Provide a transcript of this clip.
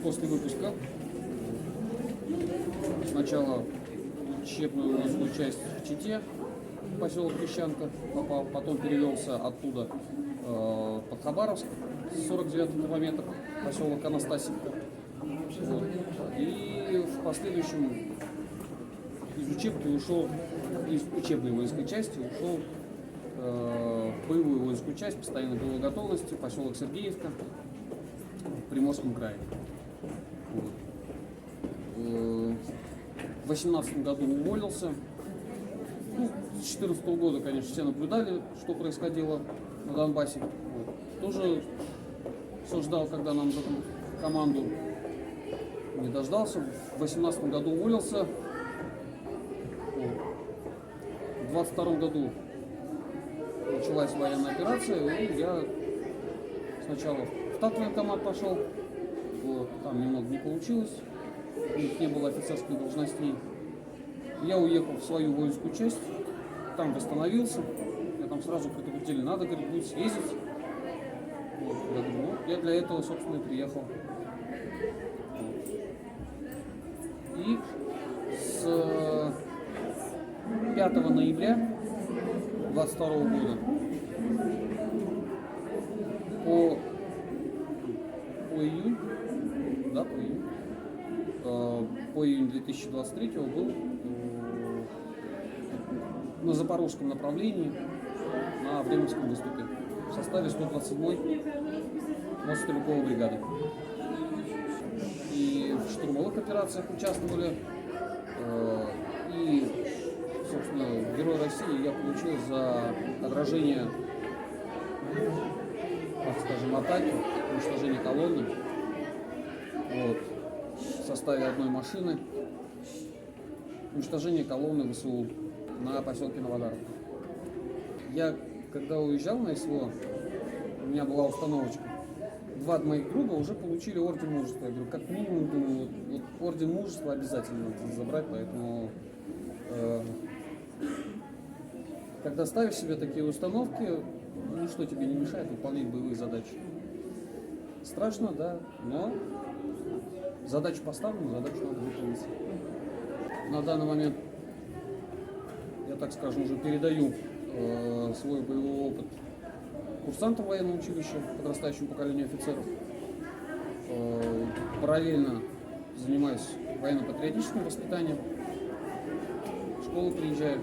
после выпуска сначала учебную воинскую часть в Чите, поселок Песчанка попал, потом перевелся оттуда под Хабаровск, 49-й километр, поселок Анастасивка. Вот. И в последующем из учебки ушел, из учебной воинской части ушел в боевую воинскую часть, постоянной боевой готовности, поселок Сергеевка в Приморском крае. Вот. В 2018 году уволился. Ну, с 2014 года, конечно, все наблюдали, что происходило на Донбассе. Вот. Тоже все ждал, когда нам дадут команду. Не дождался. В 2018 году уволился. В 2022 году началась военная операция, и я сначала в Татвоенкомат пошел. Вот. Там немного не получилось. У них не было офицерских должностей. Я уехал в свою воинскую часть, там восстановился. Я там сразу предупредили, надо, говорит, будет съездить. Вот. Я говорю, ну, я для этого, собственно, и приехал. И с 5 ноября 2022 года по июнь, да, по июнь 2023 был на запорожском направлении на Временском выступе в составе 127-й мотострелковой бригады. И в штурмовых операциях участвовали. И, собственно, Герой России я получил за отражение, так скажем, атаки, уничтожение колонны. Вот. В составе одной машины. Уничтожение колонны ВСУ на поселке Новодаровка. Я, когда уезжал на СВО, у меня была установочка. 2 моих друга уже получили орден мужества. Я говорю, как минимум, думаю, вот орден мужества обязательно надо забрать, поэтому когда ставишь себе такие установки, ничто тебе не мешает выполнять боевые задачи. Страшно, да, но задачу поставлена, задачу надо выполнить. На данный момент, я так скажем, уже передаю свой боевой опыт курсантам военного училища, подрастающему поколению офицеров. Параллельно занимаюсь военно-патриотическим воспитанием. В школу приезжаю.